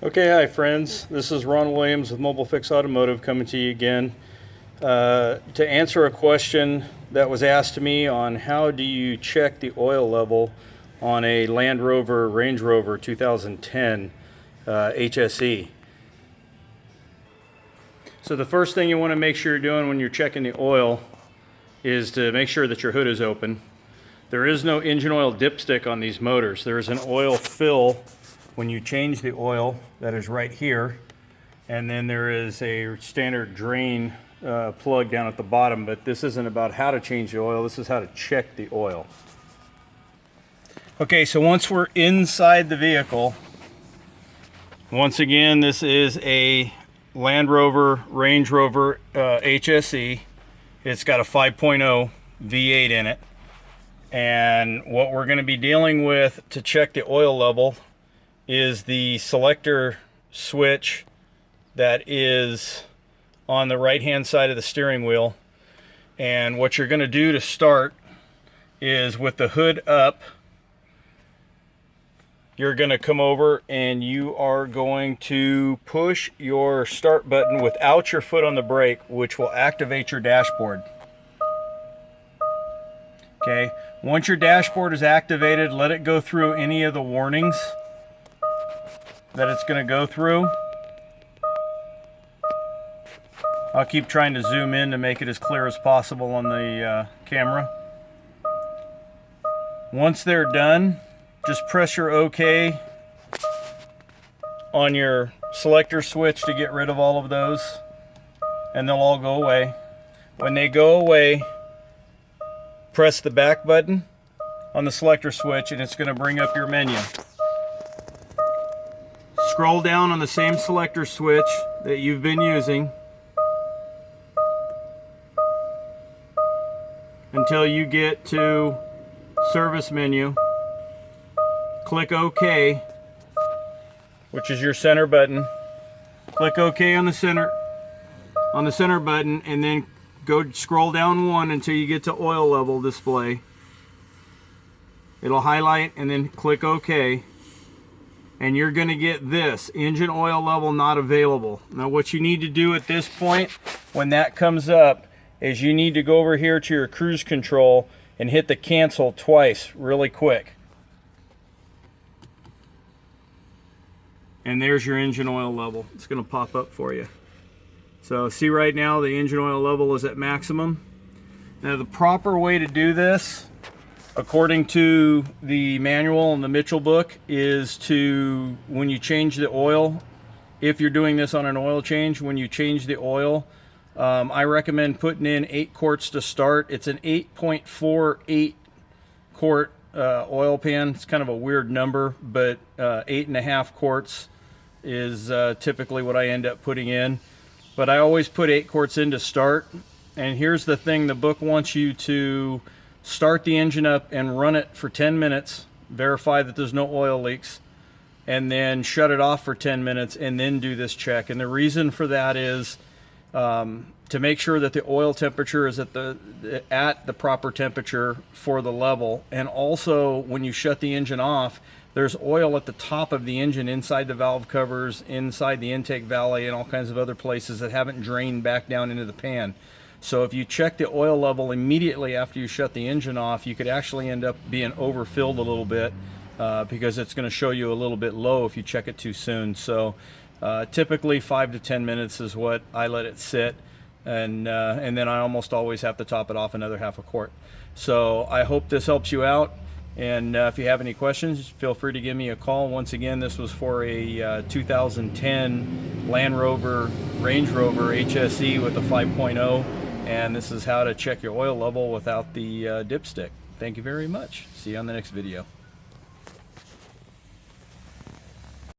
Okay, hi friends. This is Ron Williams with Mobile Fix Automotive coming to you again to answer a question that was asked to me on how do you check the oil level on a Land Rover Range Rover 2010 HSE. So the first thing you want to make sure you're doing when you're checking the oil is to make sure that your hood is open. There is no engine oil dipstick on these motors. There is an oil fill when you change the oil that is right here, and then there is a standard drain plug down at the bottom, but this isn't about how to change the oil, this is how to check the oil. Okay, so once we're inside the vehicle, once again, this is a Land Rover Range Rover HSE. It's got a 5.0 V8 in it, and what we're going to be dealing with to check the oil level is the selector switch that is on the right hand side of the steering wheel. And what you're going to do to start is, with the hood up, you're going to come over and you are going to push your start button without your foot on the brake, which will activate your dashboard. Okay, once your dashboard is activated, let it go through any of the warnings that it's going to go through. I'll keep trying to zoom in to make it as clear as possible on the camera. Once they're done, just press your OK on your selector switch to get rid of all of those, and they'll all go away. When they go away, press the back button on the selector switch and it's going to bring up your menu. Scroll down on the same selector switch that you've been using until you get to service menu. Click OK, which is your center button. Click OK on the center button, and then go scroll down one until you get to oil level display. It'll highlight and then click OK. And you're going to get this: engine oil level not available. Now what you need to do at this point, when that comes up, is you need to go over here to your cruise control and hit the cancel twice really quick. And there's your engine oil level. It's going to pop up for you. So see, right now the engine oil level is at maximum. Now the proper way to do this, according to the manual and the Mitchell book, is to, when you change the oil, if you're doing this on an oil change, when you change the oil, I recommend putting in 8 quarts to start. It's an 8.48 quart oil pan. It's kind of a weird number, but 8.5 quarts is typically what I end up putting in. But I always put 8 quarts in to start. And here's the thing: the book wants you to start the engine up and run it for 10 minutes, verify that there's no oil leaks, and then shut it off for 10 minutes and then do this check. And the reason for that is to make sure that the oil temperature is at the proper temperature for the level. And also, when you shut the engine off, there's oil at the top of the engine, inside the valve covers, inside the intake valley, and all kinds of other places that haven't drained back down into the pan. So if you check the oil level immediately after you shut the engine off, you could actually end up being overfilled a little bit because it's going to show you a little bit low if you check it too soon. So typically 5 to 10 minutes is what I let it sit, and then I almost always have to top it off another half a quart. So I hope this helps you out, and if you have any questions, feel free to give me a call. Once again, this was for a 2010 Land Rover Range Rover HSE with a 5.0. And this is how to check your oil level without the dipstick. Thank you very much. See you on the next video.